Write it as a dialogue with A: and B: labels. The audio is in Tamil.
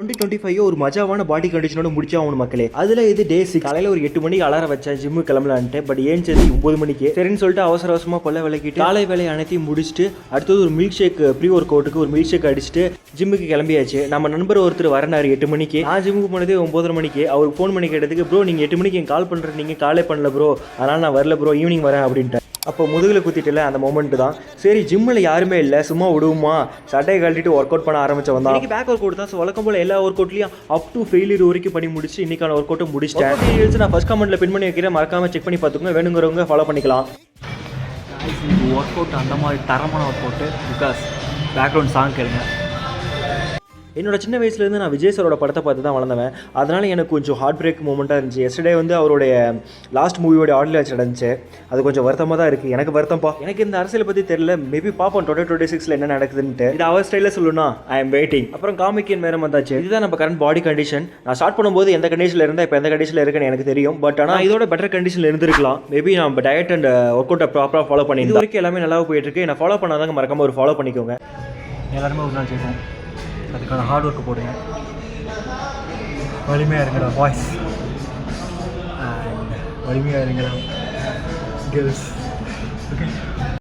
A: 2025 ஒரு மஜாவான பாடி கண்டிஷனோட முடிச்சா அவனு மக்களே. அதுல இது டே 6 காலையில ஒரு 8 மணிக்கு அலாரம் வச்சேன் ஜிம்மு கிளம்பலான்ட்டு. பட் ஏன்ச்சது 9 மணிக்கு. சரின்னு சொல்லிட்டு அவசர அவசரமா பல்ல விளக்கிட்டு காலை வேலையை அனைத்தையும் முடிச்சுட்டு அடுத்தது ஒரு மில்க் ஷேக் ப்ரீ ஒர்க் அவுட்டுக்கு ஒரு மில்க் ஷேக் அடிச்சுட்டு ஜிம்முக்கு கிளம்பியாச்சு. நம்ம நண்பர் ஒருத்தர் வரனாரு 8 மணிக்கு. நான் ஜிம்முக்கு போனதே 9:30 மணிக்கு. அவருக்கு ஃபோன் பண்ணி கேட்டதுக்கு ப்ரோ நீங்கள் 8 மணிக்கு கால் பண்ணுறேன், நீங்கள் காலே பண்ணல ப்ரோ, அதனால் நான் வரல ப்ரோ, ஈவினிங் வரேன் அப்படின்ட்டு. அப்போ முதுகில் குத்திட்டுல அந்த மொமெண்ட்டு தான். சரி ஜிம்மில் யாருமே இல்லை, சும்மா விடுவோமா, சட்டையை கழட்டிட்டு ஒர்க் அவுட் பண்ண ஆரம்பிச்சவன் தான். பேக் ஒர்க் அவுட் தான். ஸோ வழக்கம் போல் எல்லா ஒர்க் அவுட்லையும் அப் டு ஃபெயிலியர் வரைக்கும் பண்ணி முடிச்சு இன்னைக்கான ஒர்க் அவுட்டும் முடிச்சிட்டேன். டீடைல்ஸ் நான் ஃபர்ஸ்ட் கமெண்ட்டில் பின் பண்ணி வைக்கிறேன், மறக்காமல் செக் பண்ணி பார்த்துக்கோங்க, வேணுங்கிறவங்க ஃபாலோ பண்ணிக்கலாம்.
B: ஒர்க் அவுட் அந்த மாதிரி தரமான work out. Because background song கேளுங்க.
A: என்னோட சின்ன வயசுலேருந்து நான் விஜய் சாரோட படத்தை பார்த்து தான் வளர்ந்தவன். அதனால் எனக்கு கொஞ்சம் ஹார்ட் பிரேக் மூமெண்ட்டாக இருந்துச்சு. எஸ்டர்டே வந்து அவருடைய லாஸ்ட் மூவியோட ஆடியோ லான்ச் நடந்துச்சு. அது கொஞ்சம் வருத்தமாக தான் இருக்குது. எனக்கு வருத்தம்ப்பா. எனக்கு இந்த அரசியலை பற்றி தெரியல, மேபி பார்ப்போம் 2026 என்ன நடக்குதுன்ட்டு. இது அவர் ஸ்டைலில் சொல்லணும்னா ஐ எம் வெயிட்டிங். அப்புறம் காமிக்கின் நேரம் வந்தாச்சு. இதுதான் நம்ம கரண்ட் பாடி கண்டிஷன். நான் ஸ்டார்ட் பண்ணும்போது எந்த கண்டிஷனில் இருந்தால் இப்போ எந்த கண்டிஷனில் இருக்குன்னு எனக்கு தெரியும். பட் ஆனால் இதோட பெட்டர் கண்டிஷனில் இருந்திருக்கலாம். மேபி நம்ம டயட் அண்ட் ஒர்க் அவுட்டை ப்ராப்பராக ஃபாலோ பண்ணி இது வரைக்கும் எல்லாமே நல்லா போயிட்டு இருக்கு. நான் ஃபாலோ பண்ணாதாங்க, மறக்காம ஒரு ஃபாலோ பண்ணிக்கோங்க.
B: எல்லாருமே ஒரு நாள் ஜெயிப்போம். அதுக்கான ஹார்ட் ஒர்க்கு போடுங்க, வலிமையாக இருங்கடா பாய்ஸ் அண்ட் வலிமையாக இருங்கடா கேர்ள்ஸ். ஓகே.